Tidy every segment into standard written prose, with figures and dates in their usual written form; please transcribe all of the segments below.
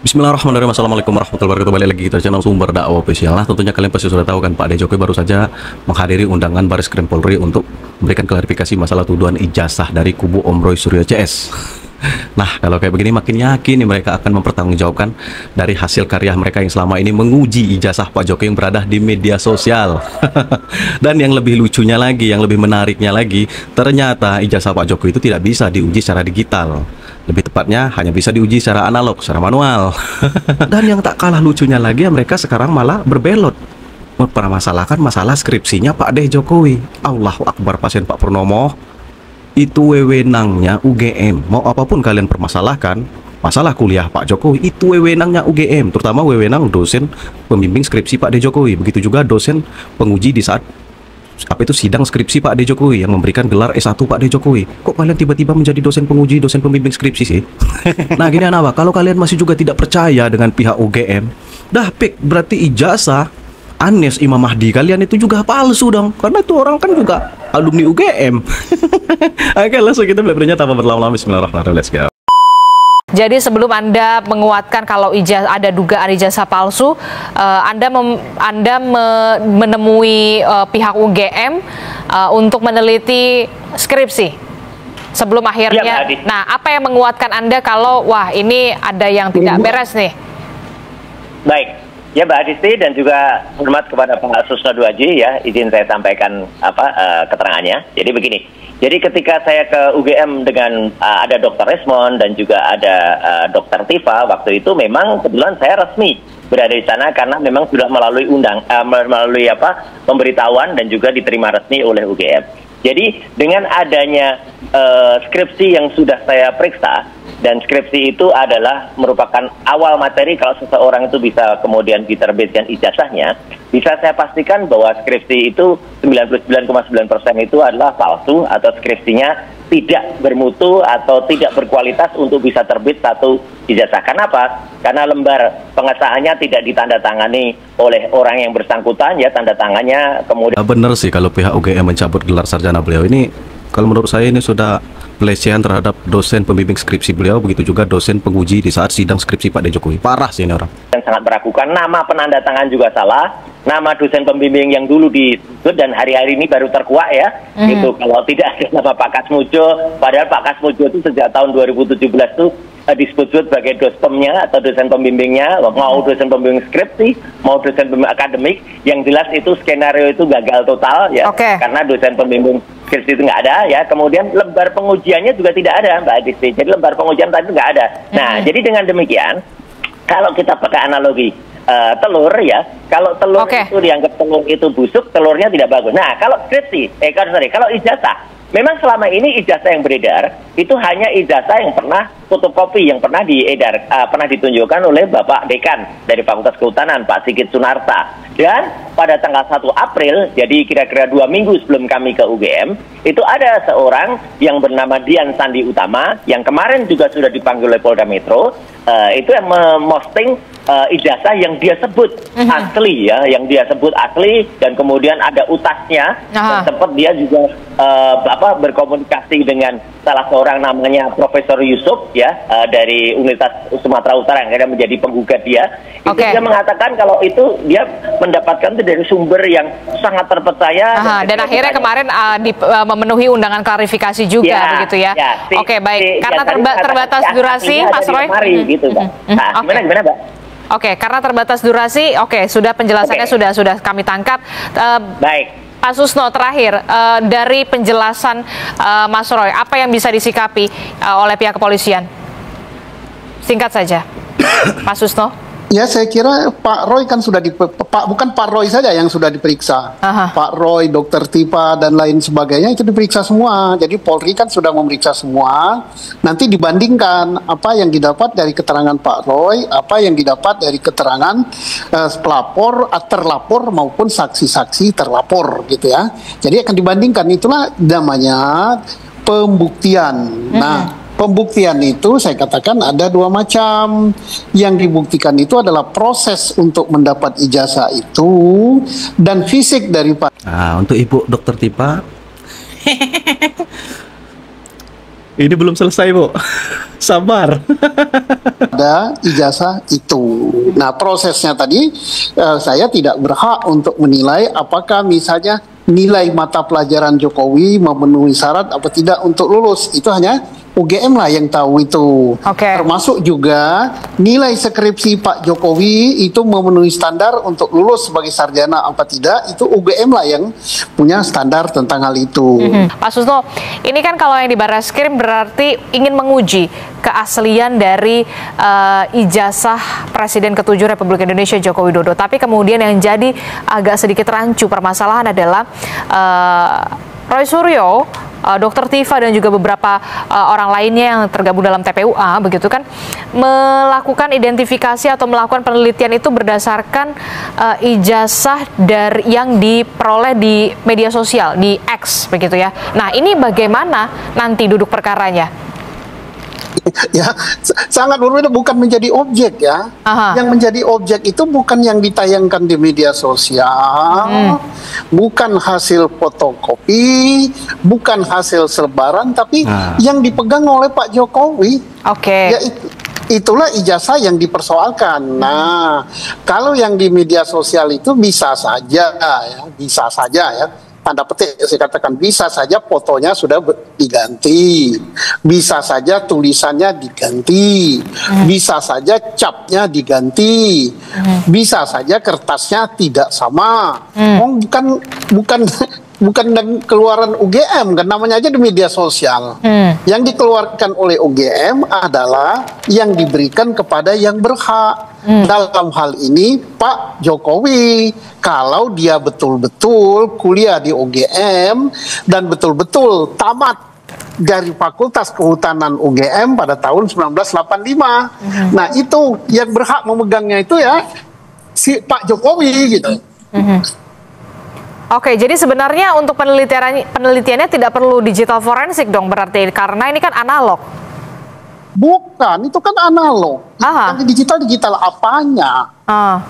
Bismillahirrahmanirrahim. Assalamualaikum warahmatullahi wabarakatuh. Balik lagi kita channel Sumber Dakwah Official. Nah, tentunya kalian pasti sudah tahu kan, Pak De Jokowi baru saja menghadiri undangan Bareskrim Polri untuk memberikan klarifikasi masalah tuduhan ijazah dari kubu Om Roy Suryo CS. Nah, kalau kayak begini makin yakin nih mereka akan mempertanggungjawabkan dari hasil karya mereka yang selama ini menguji ijazah Pak Jokowi yang berada di media sosial. Dan yang lebih lucunya lagi, yang lebih menariknya lagi, ternyata ijazah Pak Jokowi itu tidak bisa diuji secara digital. Lebih tepatnya hanya bisa diuji secara analog, secara manual. Dan yang tak kalah lucunya lagi, mereka sekarang malah berbelot mempermasalahkan masalah skripsinya Pak De Jokowi. Allahu Akbar, pasien Pak Purnomo. Itu wewenangnya UGM. Mau apapun kalian permasalahkan, masalah kuliah Pak Jokowi, itu wewenangnya UGM. Terutama wewenang dosen pembimbing skripsi Pak De Jokowi. Begitu juga dosen penguji di saat sidang skripsi Pak De Jokowi yang memberikan gelar S1 Pak De Jokowi. Kok kalian tiba-tiba menjadi dosen penguji, dosen pembimbing skripsi sih? Nah gini Anawa, kalau kalian masih juga tidak percaya dengan pihak UGM, dah pik, berarti ijazah Anies Imam Mahdi kalian itu juga palsu dong, karena itu orang kan juga alumni UGM. Oke, langsung kita belajarnya tanpa berlama-lama. Bismillahirrahmanirrahim. Let's go. Jadi sebelum Anda menguatkan kalau ada dugaan ijazah palsu, Anda menemui pihak UGM untuk meneliti skripsi sebelum akhirnya. Ya, nah, apa yang menguatkan Anda kalau wah ini ada yang tidak beres nih? Baik, ya Mbak Adisti dan juga hormat kepada Pak Susno Duaji ya, izin saya sampaikan keterangannya. Jadi begini. Jadi ketika saya ke UGM dengan ada Dr. Resmond dan juga ada Dr. Tifa, waktu itu memang kebetulan saya resmi berada di sana karena memang sudah melalui pemberitahuan dan juga diterima resmi oleh UGM. Jadi dengan adanya skripsi yang sudah saya periksa, dan skripsi itu adalah merupakan awal materi kalau seseorang itu bisa kemudian diterbitkan ijazahnya, bisa saya pastikan bahwa skripsi itu 99,9% itu adalah palsu atau skripsinya tidak bermutu atau tidak berkualitas untuk bisa terbit satu ijazah. Kenapa? Karena lembar pengesahannya tidak ditandatangani oleh orang yang bersangkutan, ya tanda tangannya kemudian. Benar sih kalau pihak UGM mencabut gelar sarjana beliau ini. Kalau menurut saya ini sudah pelecehan terhadap dosen pembimbing skripsi beliau, begitu juga dosen penguji di saat sidang skripsi Pak De Jokowi. Parah sih ini orang. Dan sangat meragukan, nama penanda tangan juga salah, nama dosen pembimbing yang dulu disebut dan hari-hari ini baru terkuak ya, itu kalau tidak ada nama Pak Kasmujo, padahal Pak Kasmujo itu sejak tahun 2017 tuh disebut sebagai dospemnya atau dosen pembimbingnya, mau dosen pembimbing skripsi, mau dosen pembimbing akademik, yang jelas itu skenario itu gagal total ya, karena dosen pembimbing skripsi itu nggak ada ya, kemudian lembar pengujiannya juga tidak ada Mbak Adisti, jadi lembar pengujian tadi nggak ada. Nah, jadi dengan demikian, kalau kita pakai analogi telur ya, kalau telur itu dianggap telur itu busuk, telurnya tidak bagus. Nah, kalau skripsi, kalau ijazah, memang selama ini ijazah yang beredar itu hanya ijazah yang pernah fotokopi, yang pernah pernah ditunjukkan oleh Bapak Dekan dari Fakultas Kehutanan, Pak Sigit Sunarta. Dan pada tanggal 1 April, jadi kira-kira 2 minggu sebelum kami ke UGM, itu ada seorang yang bernama Dian Sandi Utama, yang kemarin juga sudah dipanggil oleh Polda Metro, itu yang memosting ijazah yang dia sebut asli ya, yang dia sebut asli, dan kemudian ada utasnya, dan sempat dia juga berkomunikasi dengan salah seorang namanya Profesor Yusuf ya, dari Universitas Sumatera Utara yang akhirnya menjadi penggugat dia. Itu dia mengatakan kalau itu dia mendapatkan itu dari sumber yang sangat terpercaya. Dan akhirnya kemarin memenuhi undangan klarifikasi juga begitu ya. Oke, baik. Karena terbatas durasi, Mas Roy. Gitu, Nah, gimana, Mbak? Oke, karena terbatas durasi, sudah penjelasannya sudah kami tangkap. Baik. Pak Susno, terakhir dari penjelasan Mas Roy, apa yang bisa disikapi oleh pihak kepolisian? Singkat saja, Pak Susno. Ya, saya kira Pak Roy kan sudah bukan Pak Roy saja yang sudah diperiksa. Pak Roy, Dr. Tipa dan lain sebagainya itu diperiksa semua. Jadi Polri kan sudah memeriksa semua. Nanti dibandingkan apa yang didapat dari keterangan Pak Roy, apa yang didapat dari keterangan pelapor, terlapor maupun saksi-saksi terlapor gitu ya. Jadi akan dibandingkan, itulah namanya pembuktian. Nah, pembuktian itu saya katakan ada dua macam. Yang dibuktikan itu adalah proses untuk mendapat ijazah itu dan fisik daripada. Nah, untuk Ibu Dokter Tipa, ini belum selesai, Bu. Sabar. Ada ijazah itu. Nah, prosesnya tadi saya tidak berhak untuk menilai apakah misalnya nilai mata pelajaran Jokowi memenuhi syarat apa tidak untuk lulus. Itu hanya UGM lah yang tahu itu. Termasuk juga nilai skripsi Pak Jokowi itu memenuhi standar untuk lulus sebagai sarjana apa tidak, itu UGM lah yang punya standar tentang hal itu. Pak Susno, ini kan kalau yang di Barreskrim berarti ingin menguji keaslian dari ijazah Presiden ke-7 Republik Indonesia Joko Widodo. Tapi kemudian yang jadi agak sedikit rancu permasalahan adalah Roy Suryo, Dr. Tifa dan juga beberapa orang lainnya yang tergabung dalam TPUA begitu kan, melakukan identifikasi atau melakukan penelitian itu berdasarkan ijazah dari yang diperoleh di media sosial, di X begitu ya. Nah, ini bagaimana nanti duduk perkaranya? Ya, sangat berbeda, bukan menjadi objek ya. Yang menjadi objek itu bukan yang ditayangkan di media sosial, bukan hasil fotokopi, bukan hasil selebaran, tapi yang dipegang oleh Pak Jokowi. Ya, itulah ijazah yang dipersoalkan. Nah, kalau yang di media sosial itu bisa saja ya, tanda petik saya katakan, bisa saja fotonya sudah diganti, bisa saja tulisannya diganti, bisa saja capnya diganti, bisa saja kertasnya tidak sama. Bukan keluaran UGM kan, namanya aja di media sosial. Yang dikeluarkan oleh UGM adalah yang diberikan kepada yang berhak. Dalam hal ini Pak Jokowi, kalau dia betul-betul kuliah di UGM dan betul-betul tamat dari Fakultas Kehutanan UGM pada tahun 1985. Nah, itu yang berhak memegangnya itu ya si Pak Jokowi gitu. Oke, jadi sebenarnya untuk penelitiannya tidak perlu digital forensik dong berarti, karena ini kan analog. Bukan, itu kan analog. Digital apanya?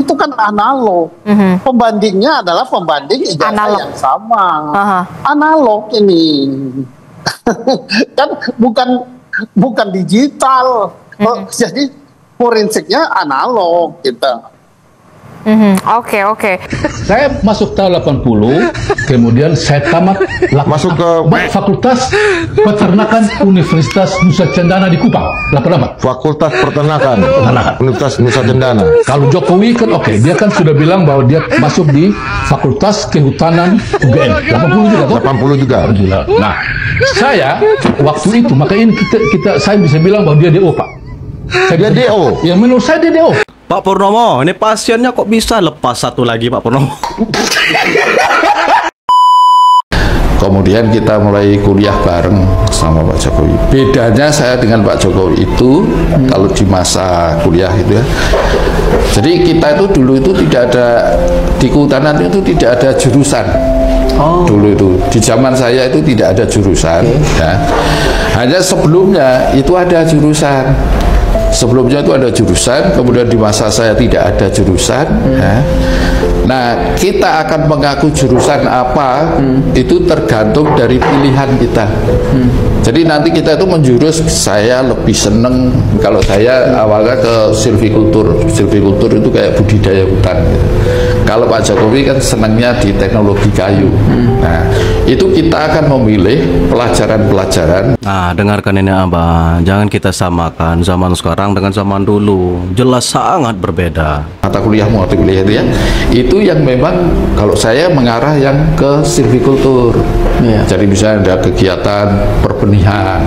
Itu kan analog. Pembandingnya adalah pembanding ijazah yang sama. Analog ini. Kan bukan digital. Jadi forensiknya analog gitu. Oke. Saya masuk tahun 80, kemudian saya tamat masuk ke Fakultas Peternakan Universitas Nusa Cendana di Kupang. 88. Fakultas Peternakan Universitas Nusa Cendana. Kalau Jokowi kan dia kan sudah bilang bahwa dia masuk di Fakultas Kehutanan UGM. 80 juga toh? 80 juga. Nah, saya waktu itu makanya saya bisa bilang bahwa dia DO, Pak. Dia DO. Yang menurut saya dia DO. Pak Purnomo, ini pasiennya kok bisa lepas satu lagi, Pak Purnomo? Kemudian kita mulai kuliah bareng sama Pak Jokowi. Bedanya saya dengan Pak Jokowi itu kalau di masa kuliah itu ya. Jadi kita itu dulu itu tidak ada di Kehutanan itu tidak ada jurusan. Dulu itu di zaman saya itu tidak ada jurusan. Ya. Hanya sebelumnya itu ada jurusan. Sebelumnya itu ada jurusan, kemudian di masa saya tidak ada jurusan. Ya. Nah, kita akan mengaku jurusan apa itu tergantung dari pilihan kita. Jadi nanti kita itu menjurus, saya lebih seneng kalau saya awalnya ke silvikultur. Silvikultur itu kayak budidaya hutan gitu. Kalau Pak Jokowi kan senangnya di teknologi kayu. Nah, itu kita akan memilih pelajaran-pelajaran. Nah, dengarkan ini Abah, jangan kita samakan zaman sekarang dengan zaman dulu. Jelas sangat berbeda. Mata kuliah itu ya, itu yang memang kalau saya mengarah yang ke silvikultur. Jadi misalnya ada kegiatan perbenihan,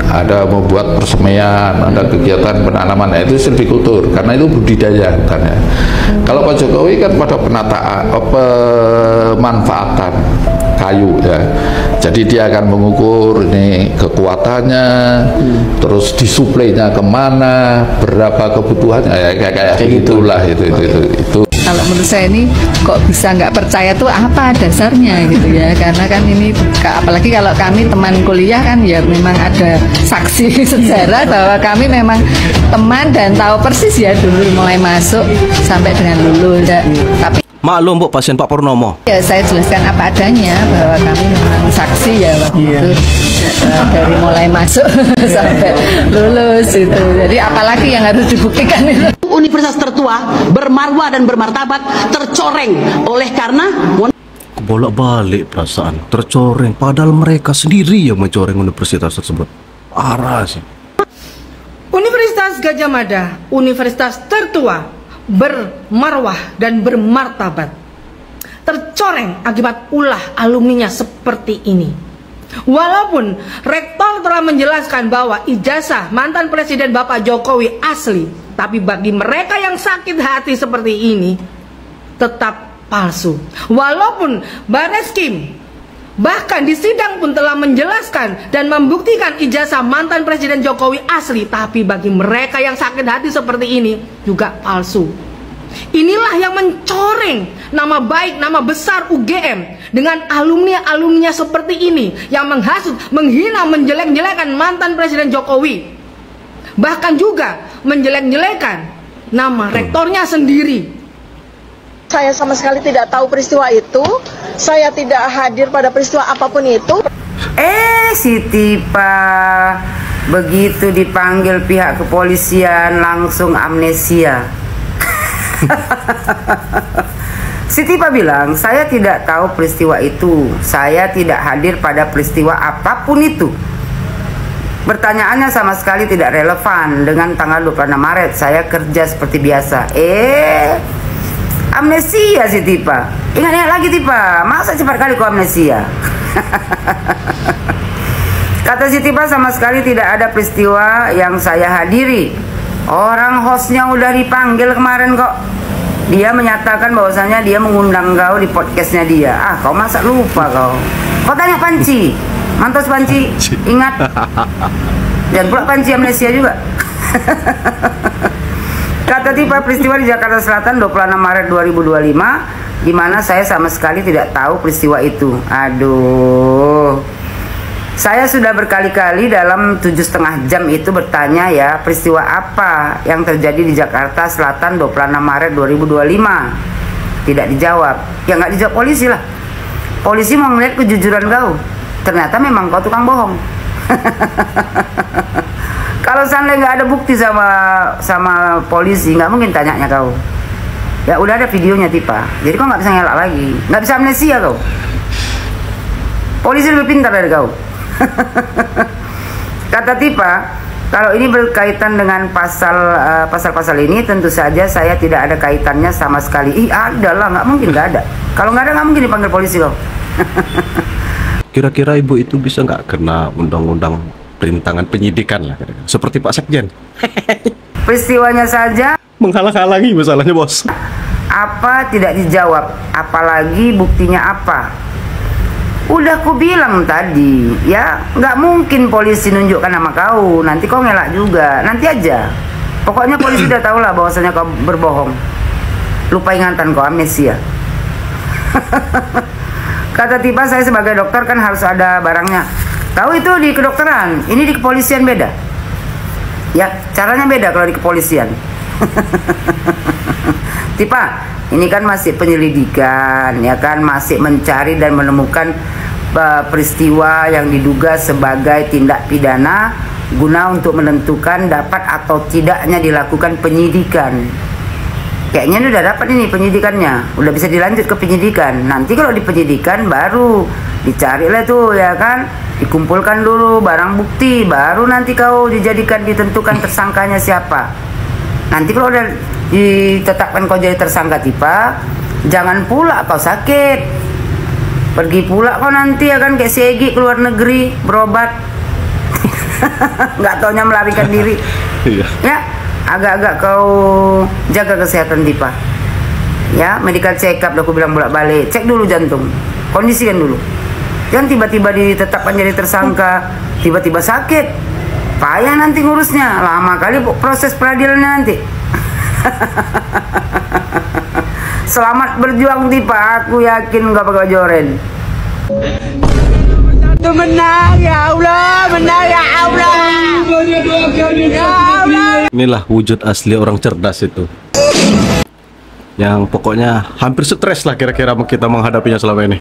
ada membuat persemaian, ada kegiatan penanaman, itu silvikultur karena itu budidaya kan ya. Kalau Pak Jokowi kan pada penataan, pemanfaatan kayu ya. Jadi dia akan mengukur ini kekuatannya, terus disuplainya kemana, berapa kebutuhannya, ya kayak gitulah itu. Kalau menurut saya ini kok bisa nggak percaya tuh apa dasarnya gitu ya, karena kan ini apalagi kalau kami teman kuliah kan ya memang ada saksi sejarah bahwa kami memang teman dan tahu persis ya dulu mulai masuk sampai dengan lulus. Tapi Maklum Bu, pasien Pak Purnomo. Ya saya jelaskan apa adanya bahwa kami memang saksi ya waktu itu dari mulai masuk sampai lulus itu. Jadi apalagi yang harus dibuktikan itu. Universitas tertua, bermarwah dan bermartabat tercoreng oleh karena Bolak-balik perasaan tercoreng, padahal mereka sendiri yang mencoreng universitas tersebut. Parah sih. Universitas Gadjah Mada, universitas tertua, bermarwah dan bermartabat, tercoreng akibat ulah alumninya seperti ini. Walaupun rektor telah menjelaskan bahwa ijazah mantan presiden Bapak Jokowi asli, tapi bagi mereka yang sakit hati seperti ini tetap palsu. Walaupun Bareskrim bahkan di sidang pun telah menjelaskan dan membuktikan ijazah mantan presiden Jokowi asli, tapi bagi mereka yang sakit hati seperti ini juga palsu. Inilah yang mencoreng nama baik, nama besar UGM dengan alumni-alumninya seperti ini, yang menghasut, menghina, menjelek-jelekan mantan presiden Jokowi, bahkan juga menjelek-jelekan nama rektornya sendiri. Saya sama sekali tidak tahu peristiwa itu. Saya tidak hadir pada peristiwa apapun itu. Siti Pak, begitu dipanggil pihak kepolisian langsung amnesia. Siti Pak bilang, saya tidak tahu peristiwa itu. Saya tidak hadir pada peristiwa apapun itu. Pertanyaannya sama sekali tidak relevan dengan tanggal 26 Maret. Saya kerja seperti biasa. Amnesia sih Tipa. Ingat lagi Tipa, masa cepat kali kau amnesia? Kata si Tipa, sama sekali tidak ada peristiwa yang saya hadiri. Orang hostnya udah dipanggil kemarin kok. Dia menyatakan bahwasanya dia mengundang kau di podcastnya dia. Kau masa lupa kau? Kau tanya Panci, Mantos Panci, ingat? Dan pula Panci amnesia juga. Kata Tipa, peristiwa di Jakarta Selatan 26 Maret 2025, di mana saya sama sekali tidak tahu peristiwa itu. Aduh, saya sudah berkali-kali dalam 7,5 jam itu bertanya ya, peristiwa apa yang terjadi di Jakarta Selatan 26 Maret 2025. Tidak dijawab. Ya nggak dijawab polisi lah. Polisi mau ngeliat kejujuran kau. Ternyata memang kau tukang bohong. Kalau seandainya nggak ada bukti sama polisi, nggak mungkin tanyanya kau. Ya udah ada videonya Tipa, jadi kau nggak bisa ngelak lagi, nggak bisa amnesia kau. Polisi lebih pintar dari kau. Kata Tipa, kalau ini berkaitan dengan pasal-pasal ini, tentu saja saya tidak ada kaitannya sama sekali. Ada lah, nggak mungkin nggak ada. Kalau nggak ada, nggak mungkin dipanggil polisi kau. Kira-kira ibu itu bisa nggak kena undang-undang perintangan penyidikan lah, seperti Pak Sekjen? Peristiwanya saja menghalang-halangi masalahnya bos. Apa tidak dijawab, apalagi buktinya apa? Udah ku bilang tadi, ya nggak mungkin polisi nunjukkan nama kau, nanti kau ngelak juga, nanti aja. Pokoknya polisi udah tahu lah bahwasanya kau berbohong. Lupa ingatan kau, amnesia. Kata Tipa, saya sebagai dokter kan harus ada barangnya. Tahu itu di kedokteran, ini di kepolisian beda. Ya, caranya beda kalau di kepolisian. Tipa, ini kan masih penyelidikan, ya kan, masih mencari dan menemukan peristiwa yang diduga sebagai tindak pidana guna untuk menentukan dapat atau tidaknya dilakukan penyidikan. Kayaknya ini udah dapat ini penyidikannya, udah bisa dilanjut ke penyidikan. Nanti kalau di penyidikan baru dicarilah tuh, ya kan, dikumpulkan dulu barang bukti, baru nanti kau ditentukan tersangkanya siapa. Nanti kalau udah ditetapkan kau jadi tersangka Tipa, jangan pula kau sakit, pergi pula kau nanti, ya kan, kayak si Egi keluar negeri berobat. Nggak taunya melarikan diri. Ya, agak-agak kau jaga kesehatan Tipa. Ya, medical check up, udah aku bilang bolak-balik, cek dulu jantung, kondisikan dulu. Jangan tiba-tiba ditetapkan jadi tersangka, tiba-tiba sakit, payah nanti ngurusnya, lama kali proses peradilannya nanti. Selamat berjuang Tipa, aku yakin gak bakal joren. Menang ya Allah, menang ya Allah. Inilah wujud asli orang cerdas itu. yang pokoknya hampir stres lah kira-kira kita menghadapinya selama ini.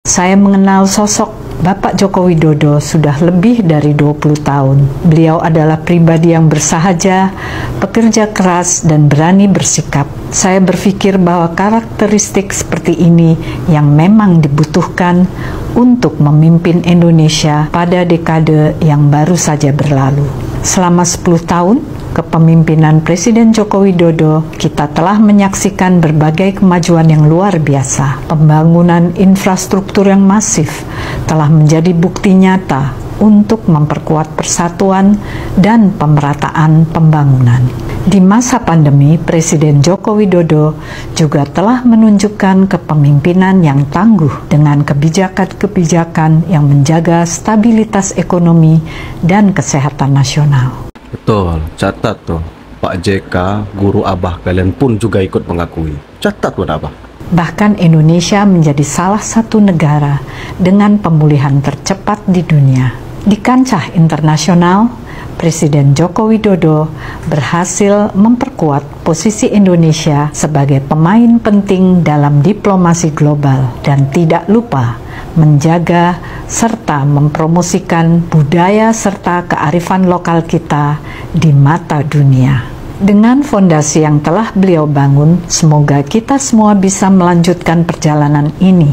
Saya mengenal sosok Bapak Joko Widodo sudah lebih dari 20 tahun. Beliau adalah pribadi yang bersahaja, pekerja keras, dan berani bersikap. Saya berpikir bahwa karakteristik seperti ini yang memang dibutuhkan untuk memimpin Indonesia pada dekade yang baru saja berlalu. Selama 10 tahun, kepemimpinan Presiden Joko Widodo, kita telah menyaksikan berbagai kemajuan yang luar biasa. Pembangunan infrastruktur yang masif telah menjadi bukti nyata untuk memperkuat persatuan dan pemerataan pembangunan. Di masa pandemi, Presiden Joko Widodo juga telah menunjukkan kepemimpinan yang tangguh dengan kebijakan-kebijakan yang menjaga stabilitas ekonomi dan kesehatan nasional. Betul, catat tuh. Pak JK, guru Abah kalian pun juga ikut mengakui. Catat buat Abah. Bahkan Indonesia menjadi salah satu negara dengan pemulihan tercepat di dunia. Di kancah internasional, Presiden Joko Widodo berhasil memperkuat posisi Indonesia sebagai pemain penting dalam diplomasi global dan tidak lupa menjaga serta mempromosikan budaya serta kearifan lokal kita di mata dunia. Dengan fondasi yang telah beliau bangun, semoga kita semua bisa melanjutkan perjalanan ini,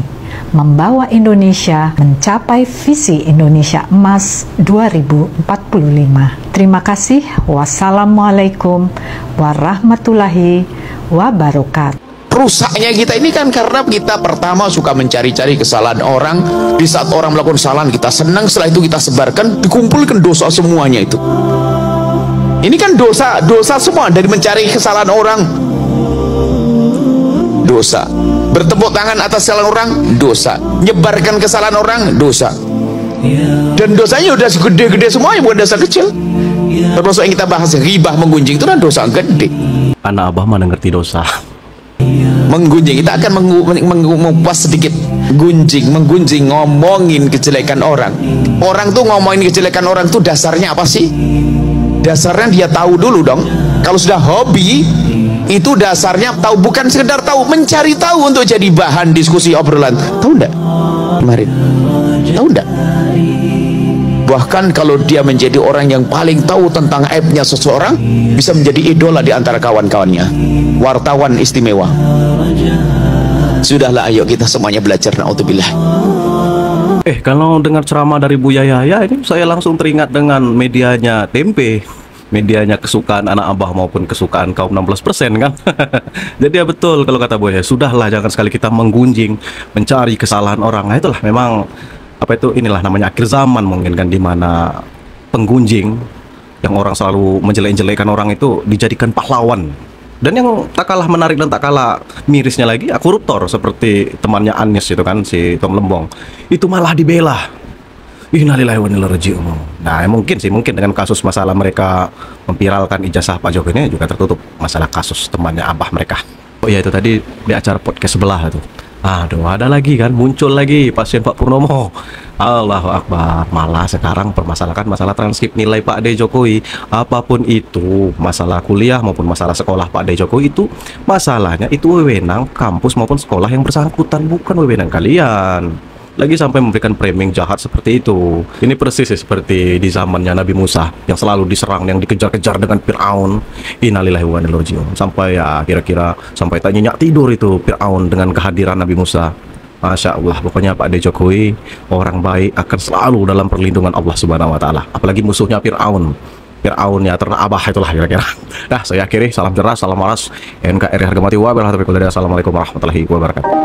membawa Indonesia mencapai visi Indonesia Emas 2045. Terima kasih. Wassalamualaikum warahmatullahi wabarakatuh. Rusaknya kita ini kan karena kita pertama suka mencari-cari kesalahan orang. Di saat orang melakukan kesalahan kita senang, setelah itu kita sebarkan, dikumpulkan dosa semuanya itu. Ini kan dosa semua dari mencari kesalahan orang. Dosa. Bertepuk tangan atas kesalahan orang, dosa. Nyebarkan kesalahan orang, dosa. Dan dosanya udah gede-gede semuanya, bukan dosa kecil. Termasuk yang kita bahas, ghibah, menggunjing itu kan dosa gede. Anak Abah mana ngerti dosa. Menggunjing, kita akan mengupas sedikit. Menggunjing, ngomongin kejelekan orang. Orang tuh ngomongin kejelekan orang tuh dasarnya apa sih? Dasarnya dia tahu dulu dong. Kalau sudah hobi, itu dasarnya tahu, bukan sekedar tahu, mencari tahu untuk jadi bahan diskusi obrolan. Tahu enggak? Kemarin. Tahu enggak? Bahkan kalau dia menjadi orang yang paling tahu tentang aibnya seseorang, bisa menjadi idola di antara kawan-kawannya. Wartawan istimewa. Sudahlah, ayo kita semuanya belajar. Na'udzubillah. Kalau dengar ceramah dari Buya Yahya ini, saya langsung teringat dengan medianya Tempe, medianya kesukaan anak Abah maupun kesukaan kaum 16% kan. Jadi ya betul kalau kata Buya, sudahlah jangan sekali kita menggunjing, mencari kesalahan orang. Nah itulah memang inilah namanya akhir zaman mungkin kan, dimana penggunjing yang orang selalu menjelek-jelekan orang itu dijadikan pahlawan. Dan yang tak kalah menarik dan tak kalah mirisnya lagi, koruptor seperti temannya Anies itu kan, si Tom Lembong, itu malah dibela. Innalillahi wa inna ilaihi raji'un. Nah mungkin dengan kasus masalah mereka memviralkan ijazah Pak Jokowi ini juga tertutup masalah kasus temannya Abah mereka. Oh ya, itu tadi di acara podcast sebelah itu. Aduh, ada lagi kan, muncul lagi pasien Pak Purnomo. Allahu Akbar. Malah sekarang permasalahkan masalah transkrip nilai Pak D. Jokowi. Apapun itu, masalah kuliah maupun masalah sekolah Pak D. Jokowi, itu masalahnya itu wewenang kampus maupun sekolah yang bersangkutan, bukan wewenang kalian. Lagi sampai memberikan framing jahat seperti itu. Ini persis seperti di zamannya Nabi Musa yang selalu diserang, yang dikejar-kejar dengan Fir'aun. Innalillahi wa inna ilaihi raji'un. Sampai ya kira-kira sampai tak nyenyak tidur itu Fir'aun dengan kehadiran Nabi Musa. Masya Allah, pokoknya Pak D. Jokowi orang baik akan selalu dalam perlindungan Allah Subhanahu wa Ta'ala. Apalagi musuhnya Fir'aun. Fir'aun ya ternak Abah, itulah kira-kira. Nah, saya akhiri. Salam jelas, salam waras. NKRI harga mati wabarakatuh. Assalamualaikum warahmatullahi wabarakatuh.